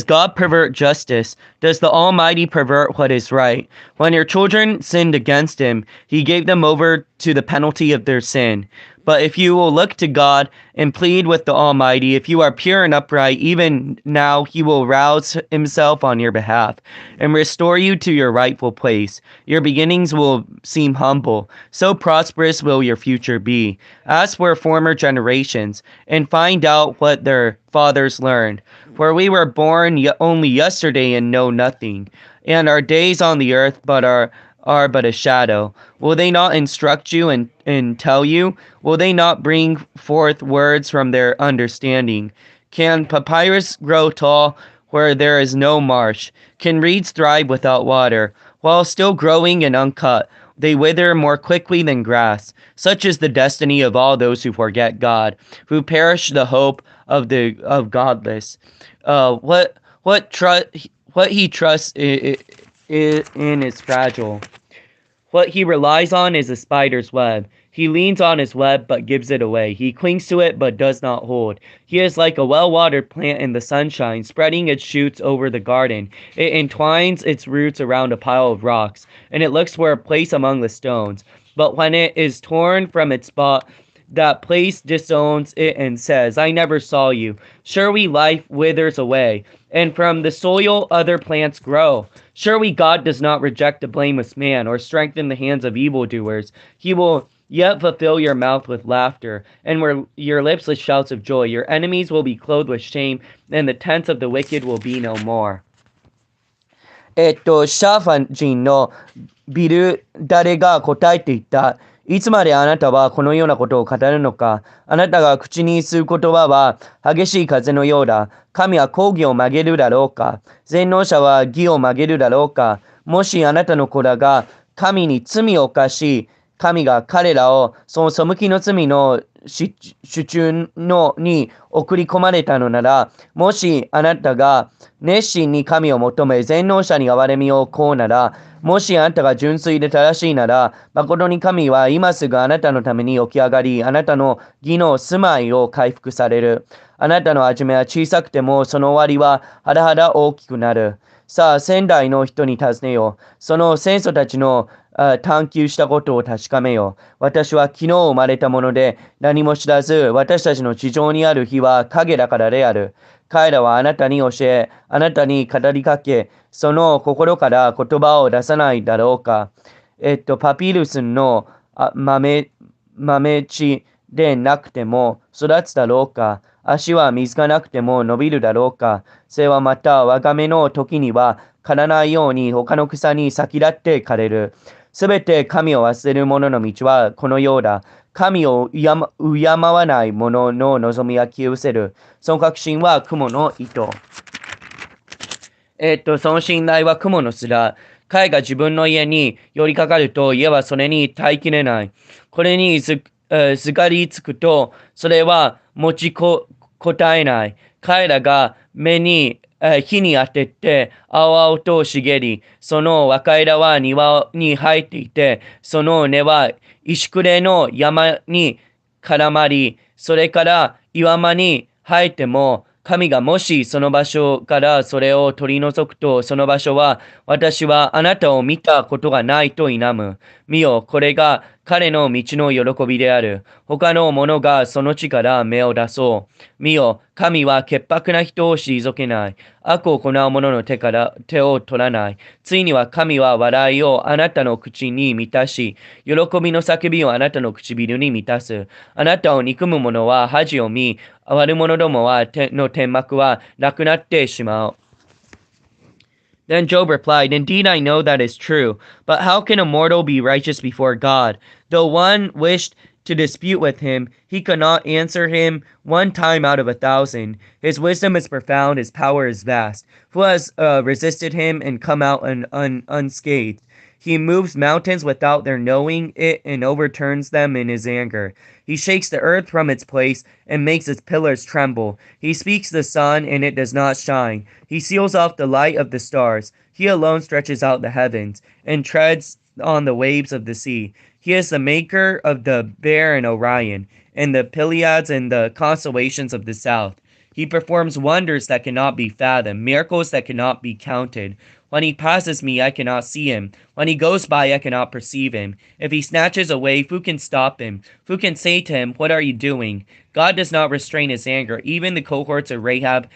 God pervert justice? Does the Almighty pervert what is right? When your children sinned against him, he gave them over to the penalty of their sin. But if you will look to God and plead with the Almighty, if you are pure and upright, even now he will rouse himself on your behalf and restore you to your rightful place. Your beginnings will seem humble. So prosperous will your future be. Ask for former generations and find out what their fathers learned. For we were born only yesterday and know nothing, and our days on the earth are but a shadow. Will they not instruct you and tell you? Will they not bring forth words from their understanding? Can papyrus grow tall where there is no marsh? Can reeds thrive without water? While still growing and uncut, they wither more quickly than grass. Such is the destiny of all those who forget God, who perish the hope of godless. What he trusts in is fragile. What he relies on is a spider's web. He leans on his web but gives it away. He clings to it but does not hold. He is like a well-watered plant in the sunshine, spreading its shoots over the garden. It entwines its roots around a pile of rocks, and it looks for a place among the stones. But when it is torn from its spot, that place disowns it and says, I never saw you. Surely life withers away, and from the soil other plants grow. Surely God does not reject a blameless man or strengthen the hands of evildoers. He will yet fulfill your mouth with laughter, and your lips with shouts of joy. Your enemies will be clothed with shame, and the tents of the wicked will be no more. シャーファ人のビルダレが答えていった。いつまであなたはこのようなことを語るのか。あなたが口にする言葉は激しい風のようだ。神は抗議を曲げるだろうか。全能者は義を曲げるだろうか。もしあなたの子らが神に罪を犯し、神が彼らをその背きの罪の手中に送り込まれたのなら、もしあなたが熱心に神を求め、全能者に憐れみを請うなら、もしあなたが純粋で正しいなら、誠に神は今すぐあなたのために起き上がり、あなたの義の住まいを回復される。あなたの始めは小さくても、その終わりははらはら大きくなる。さあ、仙台の人に尋ねよう。その先祖たちの探求したことを確かめよう。私は昨日生まれたもので何も知らず、私たちの地上にある日は影だからである。彼らはあなたに教え、あなたに語りかけ、その心から言葉を出さないだろうか。パピルスの豆地でなくても育つだろうか。足は水がなくても伸びるだろうか。背はまた我がめの時には枯らないように他の草に先立って枯れる。すべて神を忘れる者の道はこのようだ。神を敬わない者の望みは消え失せる。その確信は雲の糸。その信頼は雲の巣。彼が自分の家に寄りかかると家はそれに耐えきれない。これにすがりつくとそれは持ちこたえない。彼らが目に火に当てて青々と茂り、その若枝は庭に生えていて、その根は石暮れの山に絡まり、それから岩間に生えても、神がもしその場所からそれを取り除くと、その場所は私はあなたを見たことがないと否む。見よ、これが彼の道の喜びである。他の者がその地から目を出そう。見よ、神は潔白な人を退けない。悪を行う者の手から手を取らない。ついには神は笑いをあなたの口に満たし、喜びの叫びをあなたの唇に満たす。あなたを憎む者は恥を見、悪者どもの天幕はなくなってしまう。Then Job replied, Indeed, I know that is true, but how can a mortal be righteous before God? Though one wished to dispute with him, he could not answer him one time out of 1,000. His wisdom is profound, his power is vast. Who has resisted him and come out unscathed? He moves mountains without their knowing it and overturns them in his anger. He shakes the earth from its place and makes its pillars tremble. He speaks the sun and it does not shine. He seals off the light of the stars. He alone stretches out the heavens and treads on the waves of the sea. He is the maker of the Bear and Orion and the Pleiades and the constellations of the south. He performs wonders that cannot be fathomed, miracles that cannot be counted. When he passes me, I cannot see him. When he goes by, I cannot perceive him. If he snatches away, who can stop him? Who can say to him, what are you doing? God does not restrain his anger. Even the cohorts of Rahab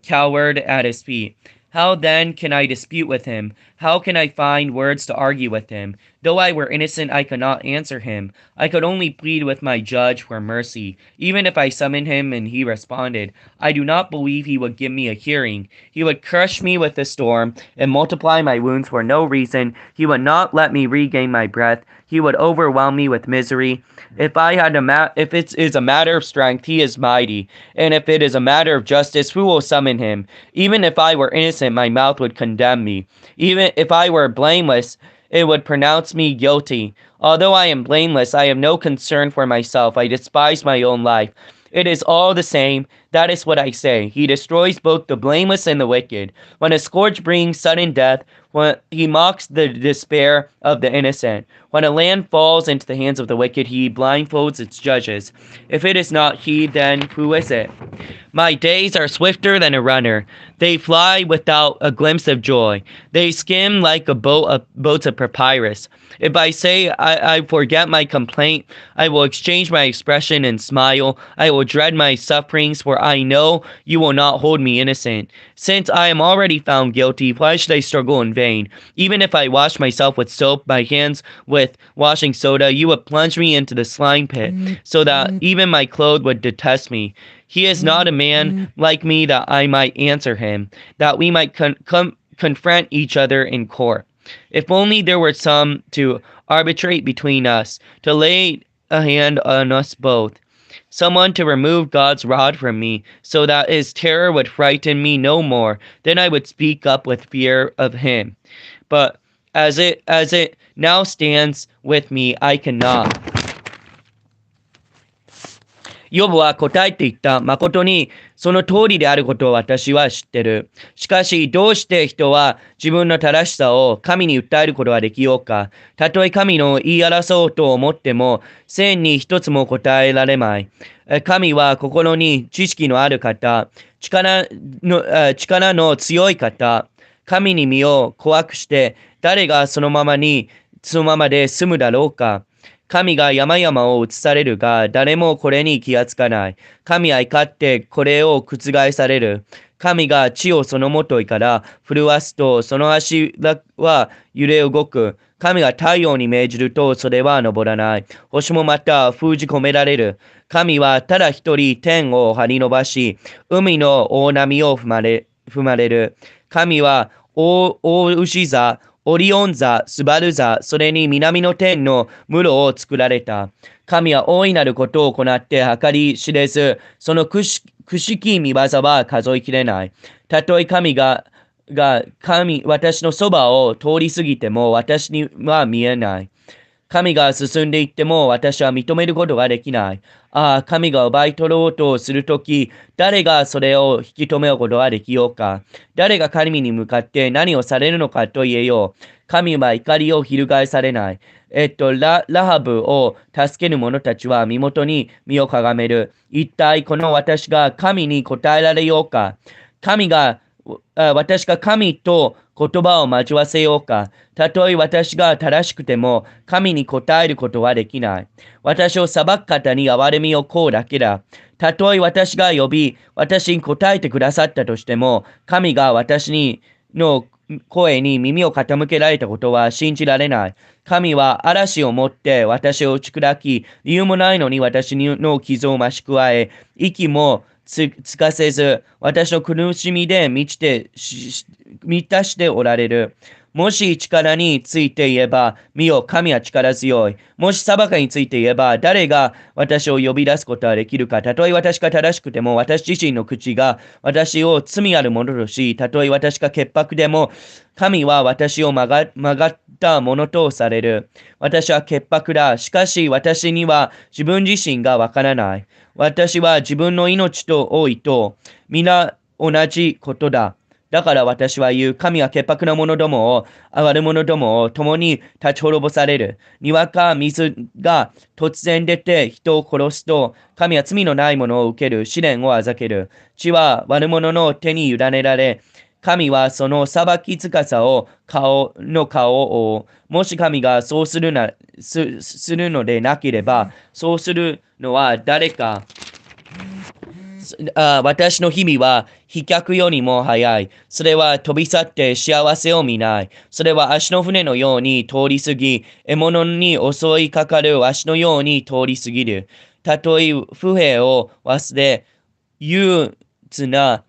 cowered at his feet. How then can I dispute with him? How can I find words to argue with him? Though I were innocent, I could not answer him. I could only plead with my judge for mercy. Even if I summoned him and he responded, I do not believe he would give me a hearing. He would crush me with the storm and multiply my wounds for no reason. He would not let me regain my breath. He would overwhelm me with misery. If it is a matter of strength, he is mighty. And if it is a matter of justice, who will summon him? Even if I were innocent, my mouth would condemn me. Even if I were blameless, it would pronounce me guilty. Although I am blameless, I have no concern for myself. I despise my own life. It is all the same. That is what I say. He destroys both the blameless and the wicked. When a scourge brings sudden death, when he mocks the despair of the innocent. When a land falls into the hands of the wicked, he blindfolds its judges. If it is not he, then who is it? My days are swifter than a runner. They fly without a glimpse of joy. They skim like boats of papyrus. If I say I forget my complaint, I will exchange my expression and smile. I will dread my sufferings, for I know you will not hold me innocent. Since I am already found guilty, why should I struggle in vain? Even if I wash myself with soap, my hands with washing soda, you would plunge me into the slime pit, so that even my clothes would detest me. He is not a man like me that I might answer him, that we might confront each other in court. If only there were some to arbitrate between us, to lay a hand on us both. Someone to remove God's rod from me, so that his terror would frighten me no more. Then I would speak up with fear of him. But as it now stands with me, I cannot. ヨブは答えて言った。誠にその通りであることを私は知ってる。しかしどうして人は自分の正しさを神に訴えることができようか。たとえ神の言い争おうと思っても、千に一つも答えられない。神は心に知識のある方、力の強い方、神に身を怖くして、誰がそのままで済むだろうか。神が山々を移されるが、誰もこれに気がつかない。神は怒ってこれを覆される。神が地をその元いから震わすと、その足は揺れ動く。神が太陽に命じると、それは昇らない。星もまた封じ込められる。神はただ一人天を張り伸ばし、海の大波を踏まれる。神は大牛座、オリオン座、スバル座、それに南の天の室を作られた。神は大いなることを行って計り知れず、そのくしき見業は数えきれない。たとえ神が私のそばを通り過ぎても私には見えない。神が進んでいっても私は認めることができない。ああ、神が奪い取ろうとするとき、誰がそれを引き止めることができようか。誰が神に向かって何をされるのかと言えよう。神は怒りを翻されない。ラハブを助ける者たちは身元に身をかがめる。一体この私が神に答えられようか。私が神と言葉を交わせようか。たとえ私が正しくても神に答えることはできない。私を裁く方に憐れみをこうだけだ。たとえ私が呼び、私に答えてくださったとしても、神が私の声に耳を傾けられたことは信じられない。神は嵐をもって私を打ち砕き、理由もないのに私の傷を増し加え、息もつかせず、私の苦しみで満たしておられる。もし力について言えば、見よ、神は力強い。もし裁かについて言えば、誰が私を呼び出すことができるか。たとえ私が正しくても、私自身の口が私を罪あるものとし、たとえ私が潔白でも、神は私を曲がったものとされる。私は潔白だ。しかし私には自分自身がわからない。私は自分の命と老いと皆同じことだ。だから私は言う、神は潔白な者どもを、悪者どもを共に立ち滅ぼされる。にわか水が突然出て人を殺すと、神は罪のない者を受ける試練をあざける。地は悪者の手に委ねられ、神はその裁きつかさを顔を覆う。もし神がそうするのでなければ、そうするのは誰か。私の日々は飛脚よりも早い。それは飛び去って幸せを見ない。それは足の船のように通り過ぎ、獲物に襲いかかる足のように通り過ぎる。たとえ不平を忘れ、憂鬱な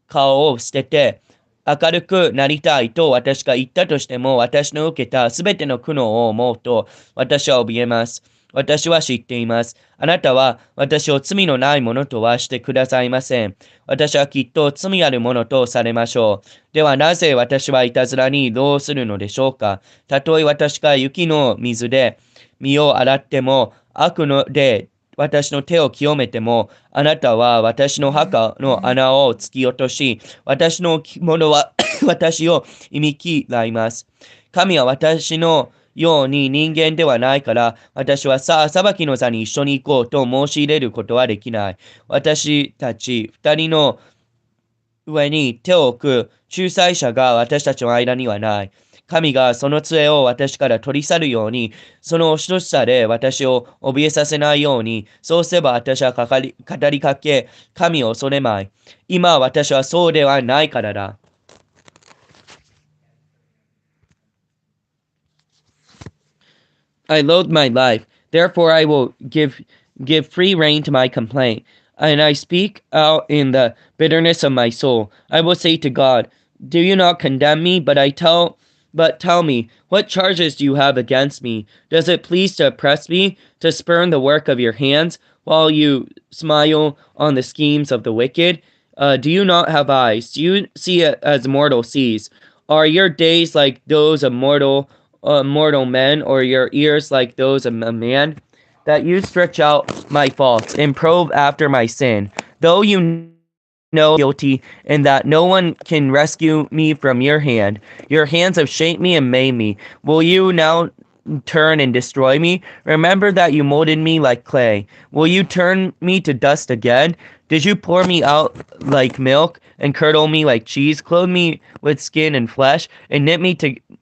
顔を捨てて、明るくなりたいと私が言ったとしても、私の受けたすべての苦悩を思うと、私は怯えます。私は知っています。あなたは私を罪のないものとはしてくださいません。私はきっと罪あるものとされましょう。ではなぜ私はいたずらにどうするのでしょうか。たとえ私が雪の水で身を洗っても、悪ので私の手を清めても、あなたは私の墓の穴を突き落とし、私の着物は私を忌み嫌います。神は私のように人間ではないから、私はさあ裁きの座に一緒に行こうと申し入れることはできない。私たち二人の上に手を置く仲裁者が私たちの間にはない。神がその杖を私から取り去るように、その恐ろしさで私を怯えさせないように、そうすれば私は語りかけ、神を恐れまい。今私はそうではないからだ。I loathe my life, therefore I will give free rein to my complaint, and I speak out in the bitterness of my soul. I will say to God, do you not condemn me? But tell me, what charges do you have against me? Does it please to oppress me, to spurn the work of your hands, while you smile on the schemes of the wicked? Do you not have eyes? Do you see it as mortal sees? Are your days like those of mortal men, or your ears like those of a man? That you stretch out my faults and probe after my sin, though you know guilty, and that no one can rescue me from your hand. Your hands have shaped me and made me. Will you now turn and destroy me? Remember that you molded me like clay. Will you turn me to dust again? Did you pour me out like milk and curdle me like cheese, clothe me with skin and flesh, and knit me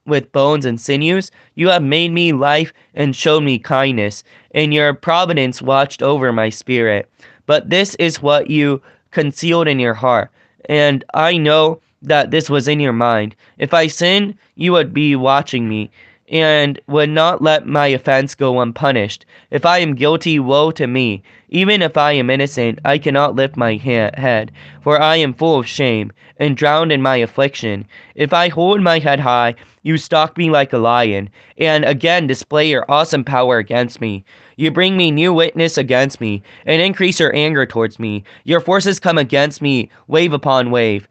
with bones and sinews? You have made me life and showed me kindness, and your providence watched over my spirit. But this is what you concealed in your heart, and I know that this was in your mind. If I sinned, you would be watching me, and would not let my offense go unpunished. If I am guilty, woe to me. Even if I am innocent, I cannot lift my head, for I am full of shame, and drowned in my affliction. If I hold my head high, you stalk me like a lion, and again display your awesome power against me. You bring me new witness against me, and increase your anger towards me. Your forces come against me, wave upon wave.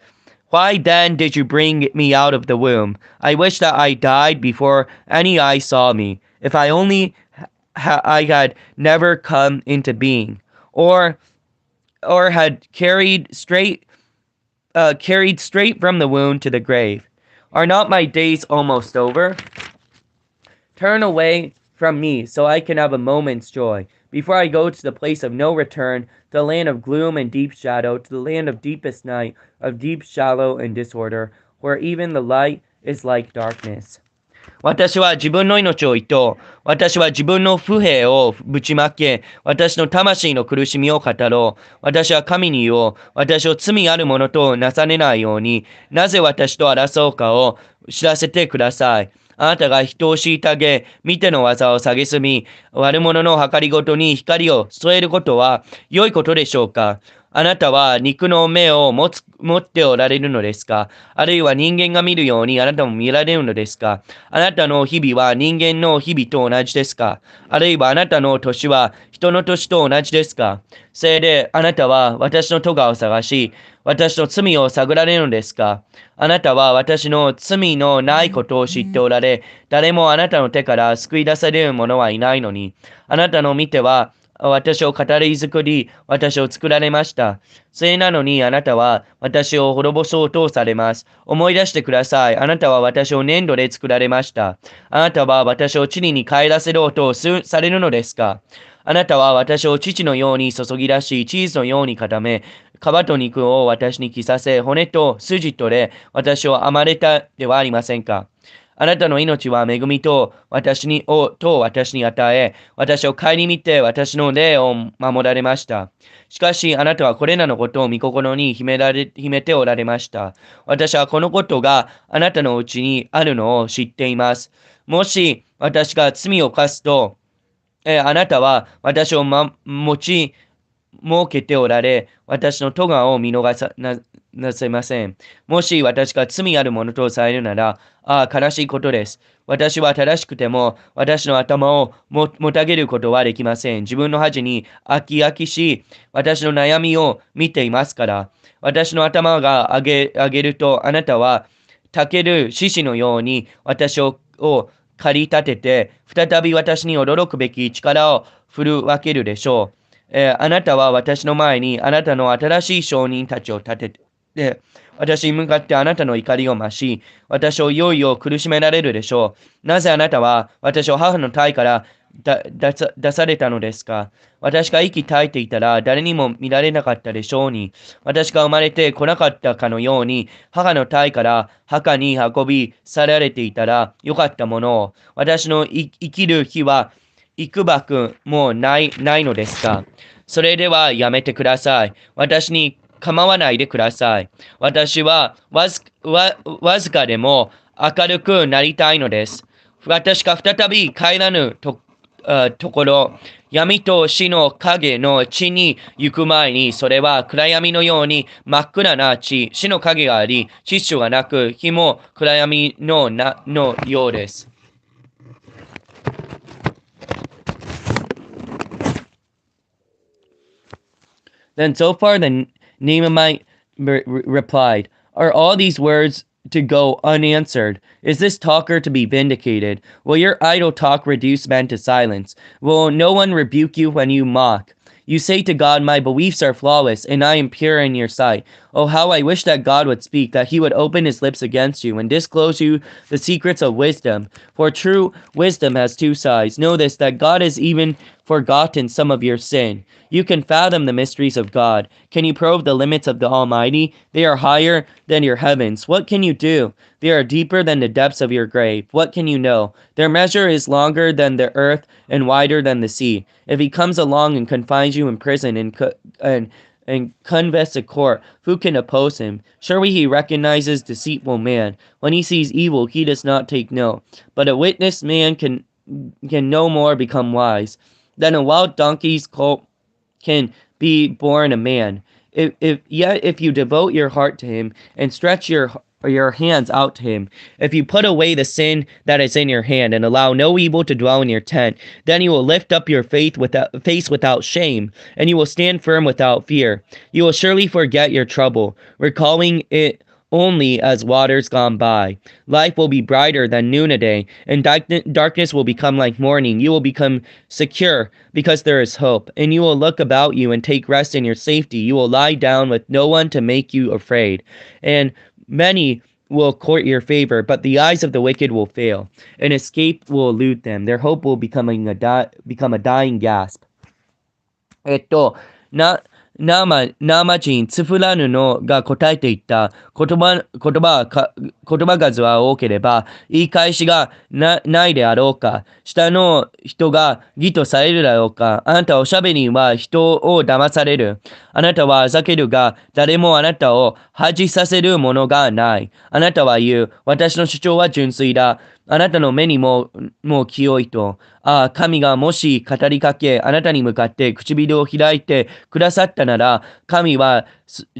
Why then did you bring me out of the womb? I wish that I died before any eye saw me. If I only I had never come into being, or had carried straight from the womb to the grave. Are not my days almost over? Turn away from me, so I can have a moment's joy, before I go to the place of no return, to the land of gloom and deep shadow, to the land of deepest night, of deep shallow and disorder, where even the light is like darkness. 私は自分の命を射とう。私は自分の不平をぶちまけ、私の魂の苦しみを語ろう。私は神に言おう。私を罪あるものとなされないように、なぜ私と争うかを知らせてください。あなたが人を虐げ、見ての技を蔑み、悪者の計りごとに光を添えることは良いことでしょうか。あなたは肉の目を持っておられるのですか？あるいは人間が見るようにあなたも見られるのですか？あなたの日々は人間の日々と同じですか？あるいはあなたの年は人の年と同じですか？それであなたは私の咎を探し、私の罪を探られるのですか？あなたは私の罪のないことを知っておられ、誰もあなたの手から救い出される者はいないのに、あなたの見ては私を語り作り、私を作られました。それなのにあなたは私を滅ぼそうとされます。思い出してください。あなたは私を粘土で作られました。あなたは私を地に帰らせろとされるのですか？あなたは私を父のように注ぎ出し、チーズのように固め、皮と肉を私に着させ、骨と筋とで私を甘れたではありませんか？あなたの命は恵みと私に与え、私を顧みて私の霊を守られました。しかしあなたはこれらのことを御心に秘めておられました。私はこのことがあなたのうちにあるのを知っています。もし私が罪を犯すと、あなたは私を持ち設けておられ、私の咎を見逃さなせません。もし私が罪あるものとされるなら、悲しいことです。私は正しくても、私の頭をもたげることはできません。自分の恥に飽きし、私の悩みを見ていますから、私の頭が上げると、あなたは、たける獅子のように私を駆り立てて、再び私に驚くべき力を振るわけるでしょう。あなたは私の前にあなたの新しい証人たちを立てて、私に向かってあなたの怒りを増し、私をいよいよ苦しめられるでしょう。なぜあなたは私を母の体から出されたのですか？私が息絶えていたら誰にも見られなかったでしょうに。私が生まれてこなかったかのように、母の体から墓に運び去られていたらよかったものを、私の生きる日は幾ばくもないのですか？それではやめてください。私に構わないでください。私はわずかでも明るくなりたいのです。私が再び帰らぬところ、闇と死の影の地に行く前に、それは暗闇のように真っ暗な地、死の影があり、秩序がなく、日も暗闇のようです。Then Zophar the Naamite replied, "Are all these words to go unanswered? Is this talker to be vindicated? Will your idle talk reduce men to silence? Will no one rebuke you when you mock? You say to God, my beliefs are flawless, and I am pure in your sight. Oh, how I wish that God would speak, that he would open his lips against you, and disclose you the secrets of wisdom. For true wisdom has two sides. Know this, that God has even forgotten some of your sin. You can fathom the mysteries of God. Can you probe the limits of the Almighty? They are higher than your heavens. What can you do? They are deeper than the depths of your grave. What can you know? Their measure is longer than the earth and wider than the sea. If he comes along and confines you in prison and convests a court, who can oppose him? Surely he recognizes deceitful man. When he sees evil, he does not take note. But a witness man can no more become wise than a wild donkey's colt can be born a man. If you devote your heart to him and stretch your hands out to him, if you put away the sin that is in your hand and allow no evil to dwell in your tent, then you will lift up your face without shame, and you will stand firm without fear. You will surely forget your trouble, recalling it only as waters gone by. Life will be brighter than noonday, and darkness will become like morning. You will become secure because there is hope, and you will look about you and take rest in your safety. You will lie down with no one to make you afraid, and many will court your favor, but the eyes of the wicked will fail, and escape will elude them. Their hope will become a dying gasp. ナーマ人ツフラヌのが答えていった。言葉数は多ければ、言い返しがないであろうか。下の人が義とされるだろうか。あなたおしゃべりは人を騙される。あなたはあざけるが、誰もあなたを恥させるものがない。あなたは言う。私の主張は純粋だ。あなたの目にも清いと。神がもし語りかけ、あなたに向かって唇を開いてくださったなら、神は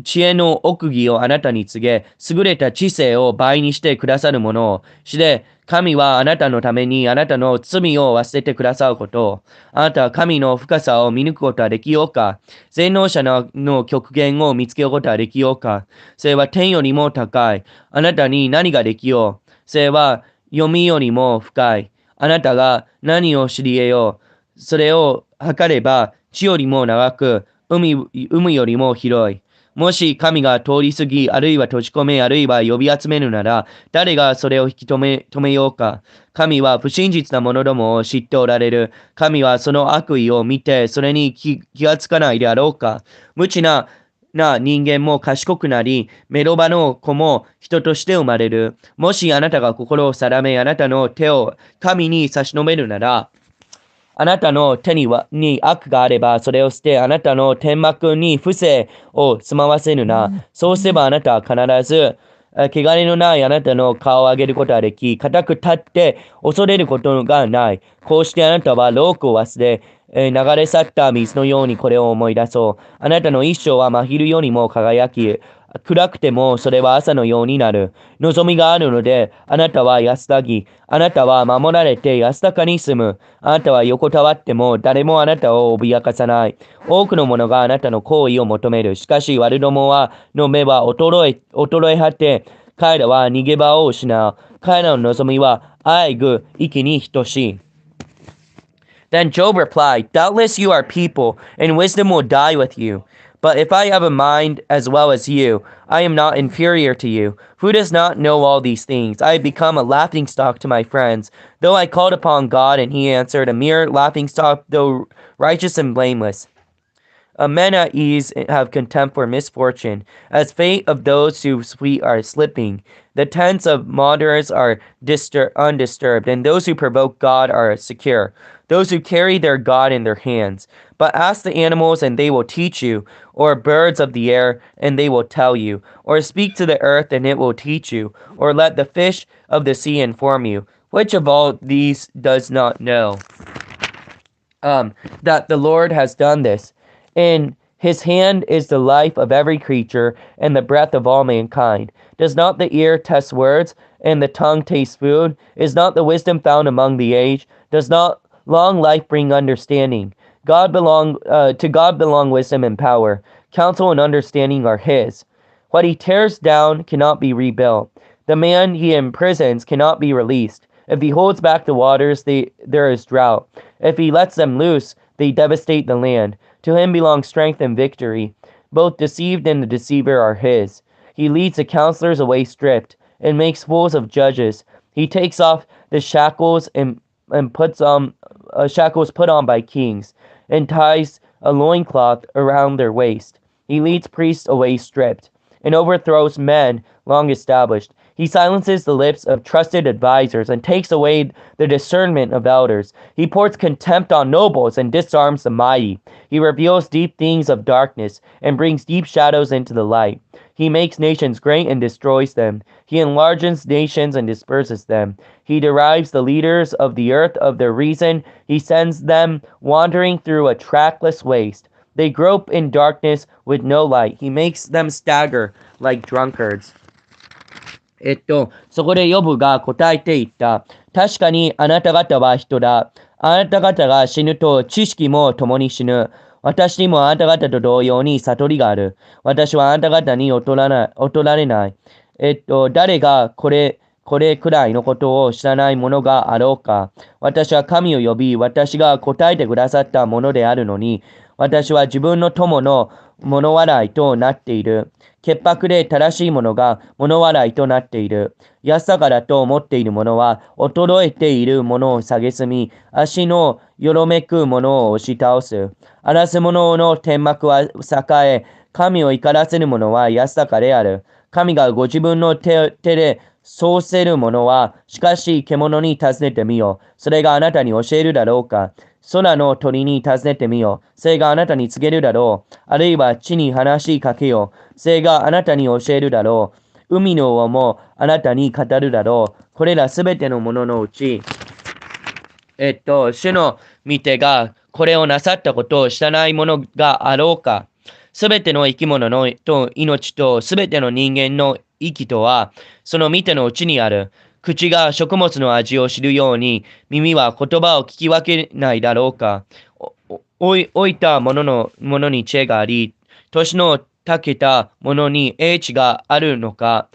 知恵の奥義をあなたに告げ、優れた知性を倍にしてくださるものを知れ、神はあなたのためにあなたの罪を忘れてくださることを、あなたは神の深さを見抜くことはできようか？全能者の極限を見つけることはできようか？それは天よりも高い。あなたに何ができよう？それは読みよりも深い。あなたが何を知り得よう。それを測れば地よりも長く、海よりも広い。もし神が通り過ぎ、あるいは閉じ込め、あるいは呼び集めるなら、誰がそれを引き止めようか。神は不真実な者どもを知っておられる。神はその悪意を見て、それに気がつかないであろうか。無知な人間も賢くなり、メロバの子も人として生まれる。もしあなたが心を定め、あなたの手を神に差し伸べるなら、あなたの手に悪があれば、それを捨て、あなたの天幕に不正を住まわせるな。そうすればあなたは必ず、汚れのないあなたの顔を上げることができ、固く立って恐れることがない。こうしてあなたは労苦を忘れ、流れ去った水のようにこれを思い出そう。あなたの一生は真昼よりも輝き、暗くてもそれは朝のようになる。望みがあるので、あなたは安らぎ、あなたは守られて安らかに住む。あなたは横たわっても誰もあなたを脅かさない。多くの者があなたの行為を求める。しかし悪どもの目は衰え果て、彼らは逃げ場を失う。彼らの望みはあえぐ息に等しい。Then Job replied, Doubtless you are people, and wisdom will die with you. But if I have a mind as well as you, I am not inferior to you. Who does not know all these things? I have become a laughingstock to my friends. Though I called upon God, and he answered, a mere laughingstock, though righteous and blameless. Men at ease have contempt for misfortune, as fate of those whose feet are slipping. The tents of martyrs are undisturbed, and those who provoke God are secure. Those who carry their God in their hands. But ask the animals, and they will teach you, or birds of the air, and they will tell you, or speak to the earth, and it will teach you, or let the fish of the sea inform you. Which of all these does not know that the Lord has done this? In his hand is the life of every creature and the breath of all mankind. Does not the ear test words and the tongue taste food? Is not the wisdom found among the age? Does not long life bring understanding? To God belong wisdom and power. Counsel and understanding are his. What he tears down cannot be rebuilt. The man he imprisons cannot be released. If he holds back the waters, there is drought. If he lets them loose, they devastate the land. To him belong strength and victory. Both deceived and the deceiver are his. He leads the counselors away stripped, and makes fools of judges. He takes off the shackles and puts on shackles put on by kings, and ties a loincloth around their waist. He leads priests away stripped, and overthrows men long established. He silences the lips of trusted advisers and takes away the discernment of elders. He pours contempt on nobles and disarms the mighty. He reveals deep things of darkness and brings deep shadows into the light. He makes nations great and destroys them. He enlarges nations and disperses them. He derives the leaders of the earth of their reason. He sends them wandering through a trackless waste. They grope in darkness with no light. He makes them stagger like drunkards. そこでヨブが答えていった。確かにあなた方は人だ。あなた方が死ぬと知識も共に死ぬ。私にもあなた方と同様に悟りがある。私はあなた方に劣られない。誰がこれくらいのことを知らないものがあろうか。私は神を呼び、私が答えてくださったものであるのに、私は自分の友の物笑いとなっている。潔白で正しいものが物笑いとなっている。安らかだと思っているものは、衰えているものを蔑み、足のよろめくものを押し倒す。荒らす者の天幕は栄え、神を怒らせる者は安らかである。神がご自分の手でそうせる者は、しかし獣に尋ねてみよ。それがあなたに教えるだろうか。空の鳥に尋ねてみよ。それがあなたに告げるだろう。あるいは地に話しかけよ。それがあなたに教えるだろう。海の王もあなたに語るだろう。これらすべてのもののうち、主の御手がこれをなさったことを知らないものがあろうか。すべての生き物の命とすべての人間の息とは、その御手のうちにある。口が食物の味を知るように、耳は言葉を聞き分けないだろうか。老いた者に知恵があり、年のたけた者に英知があるのか。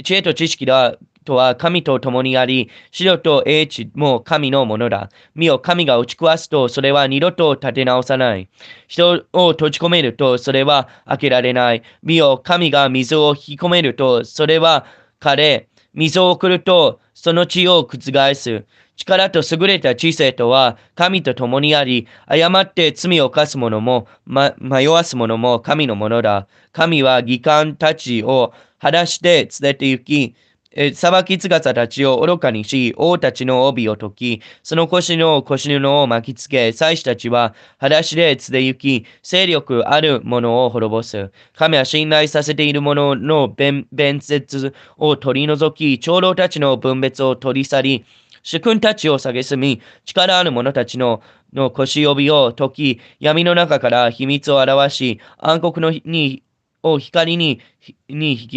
知恵と知識とは神と共にあり、白と英知も神のものだ。見よ、神が打ち壊すと、それは二度と立て直さない。人を閉じ込めると、それは開けられない。見よ、神が水を引き込めると、それは枯れ、水を送ると、その地を覆す。力と優れた知性とは神と共にあり、誤って罪を犯す者も、迷わす者も神のものだ。神は義官たちを裸足で連れて行き、裁き司たちを愚かにし、王たちの帯を解き、その腰の腰布を巻きつけ、祭司たちは裸足で連れ行き、勢力ある者を滅ぼす。神は信頼させている者の弁説を取り除き、長老たちの分別を取り去り、主君たちを蔑み、力ある者たちの腰帯を解き、闇の中から秘密を表し、暗黒を光に引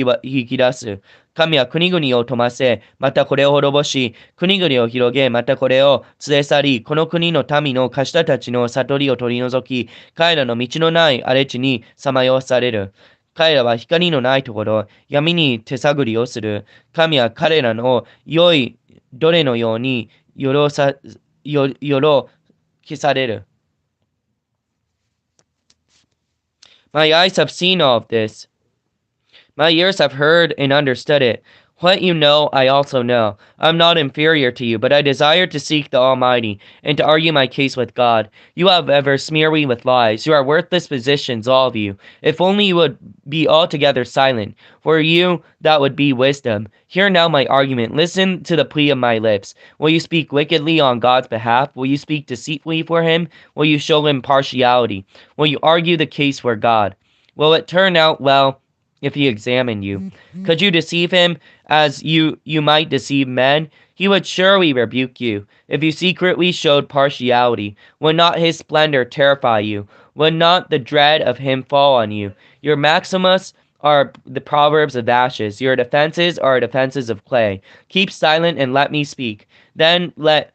き出す。神は国々を富ませ、またこれを滅ぼし、国々を広げ、またこれを連れ去り、この国の民の頭たちの悟りを取り除き、彼らの道のない荒れ地にさまよわされる。彼らは光のないところ、闇に手探りをする。神は彼らの良いどれのようによろ消される。My eyes have seen all of this. My ears have heard and understood it. What you know, I also know. I'm not inferior to you, but I desire to seek the Almighty, and to argue my case with God. You have ever smeared me with lies. You are worthless physicians, all of you. If only you would be altogether silent. For you, that would be wisdom. Hear now my argument. Listen to the plea of my lips. Will you speak wickedly on God's behalf? Will you speak deceitfully for him? Will you show him partiality? Will you argue the case for God? Will it turn out well if he examined you? Could you deceive him as you might deceive men? He would surely rebuke you. If you secretly showed partiality, would not his splendor terrify you? Would not the dread of him fall on you? Your maximus are the proverbs of ashes. Your defenses are defenses of clay. Keep silent and let me speak. Then let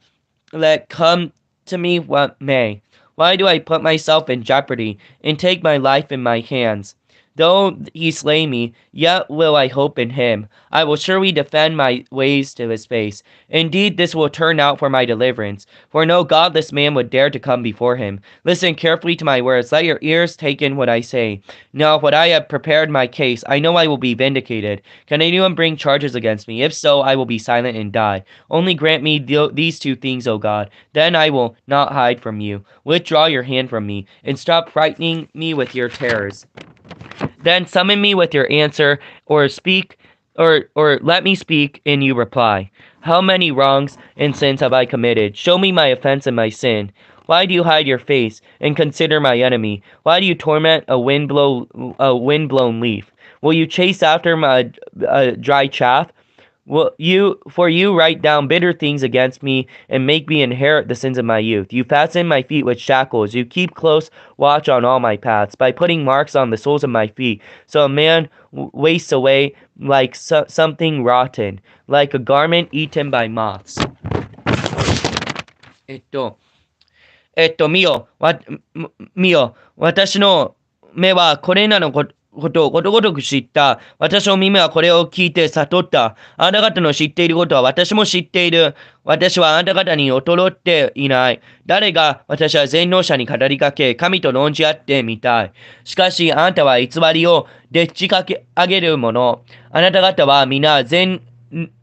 come to me what may. Why do I put myself in jeopardy and take my life in my hands? Though he slay me, yet will I hope in him. I will surely defend my ways to his face. Indeed, this will turn out for my deliverance, for no godless man would dare to come before him. Listen carefully to my words. Let your ears take in what I say. Now, what I have prepared my case, I know I will be vindicated. Can anyone bring charges against me? If so, I will be silent and die. Only grant me these two things, O God. Then I will not hide from you. Withdraw your hand from me, and stop frightening me with your terrors. Then summon me with your answer, or let me speak, and you reply. How many wrongs and sins have I committed? Show me my offense and my sin. Why do you hide your face and consider my enemy? Why do you torment a windblown leaf? Will you chase after my dry chaff? For you write down bitter things against me and make me inherit the sins of my youth. You fasten my feet with shackles. You keep close watch on all my paths by putting marks on the soles of my feet. So a man wastes away like something rotten, like a garment eaten by moths. 見よ、私の目はこれらのことをことごとく知った。私の耳はこれを聞いて悟った。あなた方の知っていることは私も知っている。私はあなた方に劣っていない。誰が私は全能者に語りかけ、神と論じ合ってみたい。しかしあなたは偽りをでっち上げる者。あなた方は皆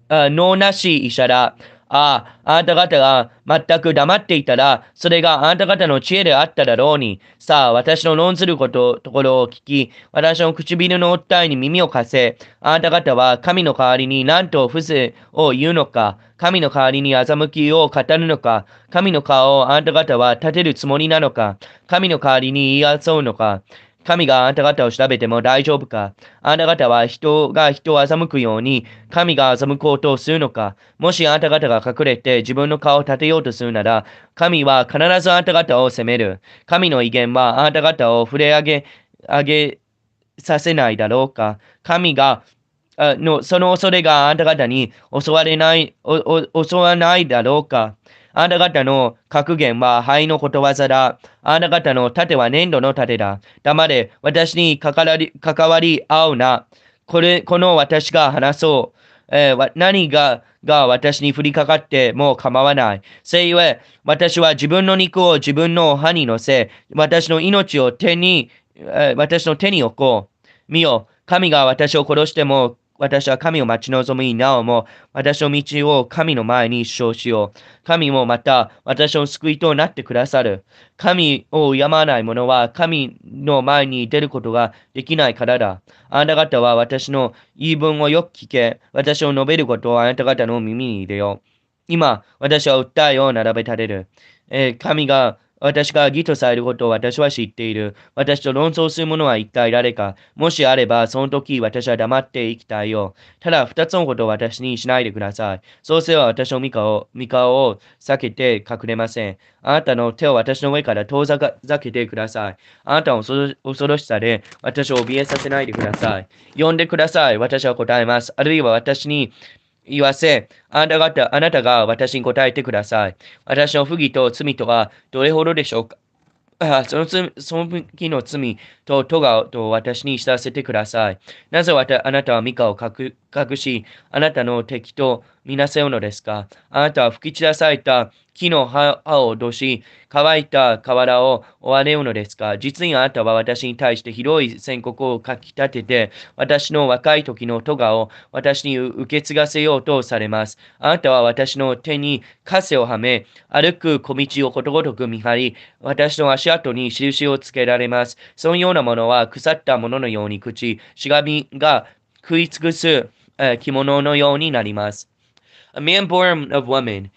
能なし医者だ。あなた方が全く黙っていたら、それがあなた方の知恵であっただろうに。さあ、私の論ずるところを聞き、私の唇の訴えに耳を貸せ。あなた方は神の代わりに何と不正を言うのか、神の代わりに欺きを語るのか、神の顔をあなた方は立てるつもりなのか、神の代わりに言い争うのか。神があなた方を調べても大丈夫か？あなた方は人が人を欺くように、神が欺こうとするのか？もしあなた方が隠れて自分の顔を立てようとするなら、神は必ずあなた方を責める。神の威厳はあなた方を触れ上げさせないだろうか？神がその恐れがあなた方に襲わないだろうか？あなた方の格言は灰のことわざだ。あなた方の盾は粘土の盾だ。黙れ、私に関わり合うな。この私が話そう。何が私に降りかかっても構わない。せゆえ、私は自分の肉を自分の歯に乗せ、私の命を私の手に置こう。見よ、神が私を殺しても、私は神を待ち望み、なおも私の道を神の前に主張しよう。神もまた私の救いとなってくださる。神を敬わない者は神の前に出ることができないからだ。あなた方は私の言い分をよく聞け、私を述べることをあなた方の耳に入れよう。今、私は訴えを並べ立てる。私が義とされることを私は知っている。私と論争する者は一体誰か。もしあれば、その時私は黙って生きたいよ。ただ、二つのことを私にしないでください。そうすれば私の御顔を避けて隠れません。あなたの手を私の上から遠ざけてください。あなたの恐ろしさで私を怯えさせないでください。呼んでください。私は答えます。あるいは私に言わせ、あなたが私に答えてください。私の不義と罪とはどれほどでしょうか。その時の罪と咎と私に知らせてください。なぜあなたはミカを隠し、あなたの敵とみなせようのですか。あなたは吹き散らされた木の葉を脅し、乾いた河原を追われようのですか。実にあなたは私に対して広い宣告を書き立てて、私の若い時の咎を私に受け継がせようとされます。あなたは私の手に枷をはめ、歩く小道をことごとく見張り、私の足跡に印をつけられます。そのようなものは腐ったもののようにしがみが食い尽くす着物のようになります。A man born of woman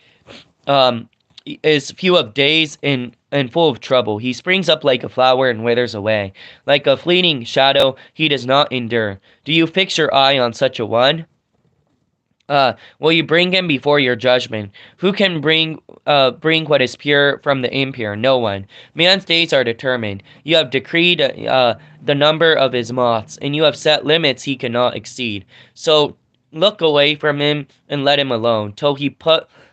is few of days and full of trouble. He springs up like a flower and withers away. Like a fleeting shadow, he does not endure. Do you fix your eye on such a one? Will you bring him before your judgment? Who can bring what is pure from the impure? No one. Man's days are determined. You have decreed the number of his months, and you have set limits he cannot exceed. So look away from him and let him alone, till he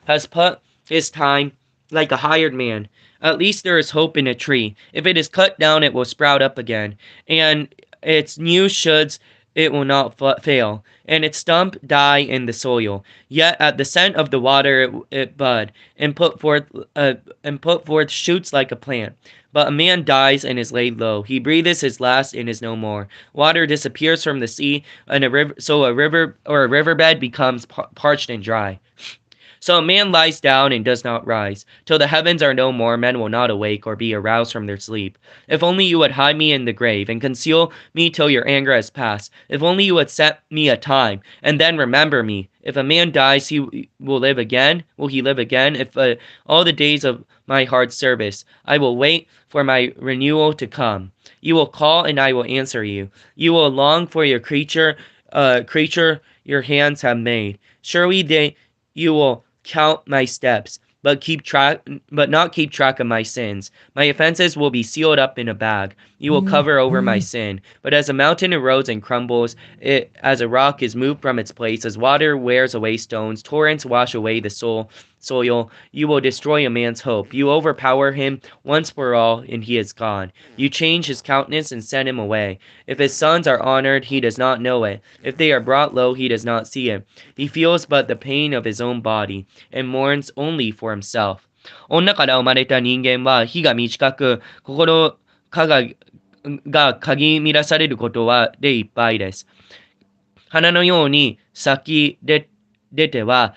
has put his time like a hired man. At least there is hope in a tree. If it is cut down, it will sprout up again, and its new shoots it will not fail, and its stump die in the soil. Yet at the scent of the water it bud, and put forth shoots like a plant. But a man dies and is laid low. He breathes his last and is no more. Water disappears from the sea, and a riverbed becomes parched and dry. So a man lies down and does not rise. Till the heavens are no more, men will not awake or be aroused from their sleep. If only you would hide me in the grave and conceal me till your anger has passed. If only you would set me a time and then remember me. If a man dies, he will live again. Will he live again? If all the days of my hard service, I will wait for my renewal to come. You will call and I will answer you. You will long for your creature your hands have made. Surely you will count my steps, but not keep track of my sins. My offenses will be sealed up in a bag. You will cover over my sin. But as a mountain erodes and crumbles, as a rock is moved from its place, as water wears away stones, torrents wash away the soil, you will destroy a man's hope. You overpower him once for all, and he is gone. You change his countenance and send him away. If his sons are honored, he does not know it. If they are brought low, he does not see it. He feels but the pain of his own body, and mourns only for himself. 女から生まれた人間は日が短く、心が鍵乱されることでいっぱいです。花のように咲き出ては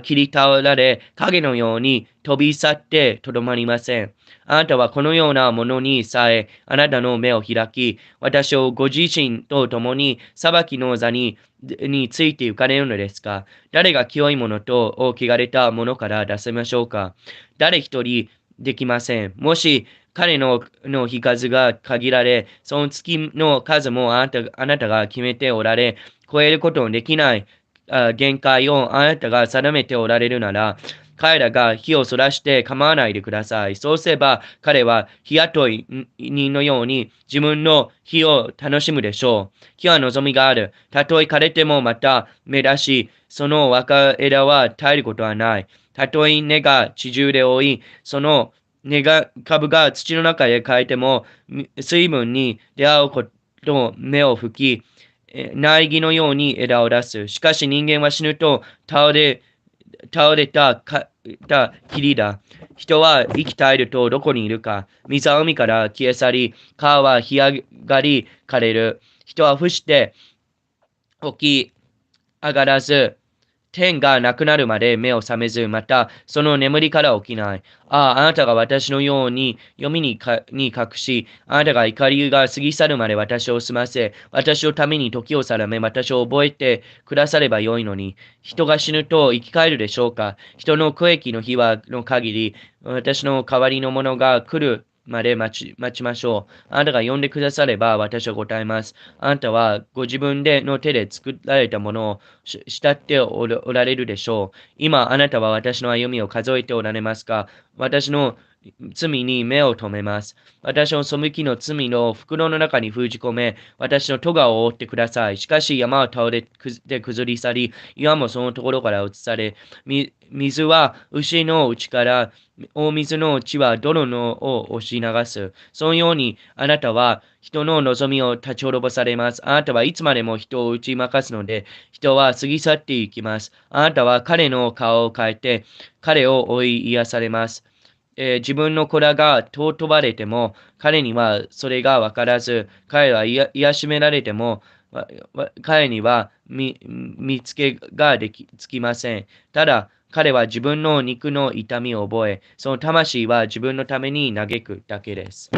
切り倒られ、影のように飛び去ってとどまりません。あなたはこのようなものにさえあなたの目を開き、私をご自身と共に裁きの座について行かれるのですか。誰が清いものと汚れたものから出せましょうか。誰一人できません。もし彼の日数が限られ、その月の数もあなたが決めておられ、超えることのできない限界をあなたが定めておられるなら、彼らが火をそらして構わないでください。そうすれば彼は日雇い人のように自分の火を楽しむでしょう。木は望みがある。たとえ枯れてもまた目出し、その若枝は絶えることはない。たとえ根が地中で覆い、その株が土の中へ変えても水分に出会うこと目を吹き、苗木のように枝を出す。しかし人間は死ぬと倒れた霧だ。人は生き絶えるとどこにいるか。水は海から消え去り、川は干上がり枯れる。人は伏して起き上がらず、天がなくなるまで目を覚めず、またその眠りから起きない。あなたが私のように読みに隠し、あなたが怒りが過ぎ去るまで私を済ませ、私のために時を定め、私を覚えてくださればよいのに。人が死ぬと生き返るでしょうか。人の区域の日はの限り、私の代わりのものが来るまで待ちましょう。あなたが呼んでくだされば私は答えます。あなたはご自分の手で作られたものを慕っておられるでしょう。今あなたは私の歩みを数えておられますか。私の罪に目を留めます。私の背きの罪の袋の中に封じ込め、私の咎を覆ってください。しかし山は倒れて崩り去り、岩もそのところから移され、水は牛の内から、大水の地は泥のを押し流す。そのようにあなたは人の望みを立ち滅ぼされます。あなたはいつまでも人を打ち負かすので、人は過ぎ去っていきます。あなたは彼の顔を変えて、彼を追い癒されます。自分の子らが尊ばれても、彼にはそれが分からず、彼は癒しめられても、彼には見つけがつきません。ただ、彼は自分の肉の痛みを覚え、その魂は自分のために嘆くだけです。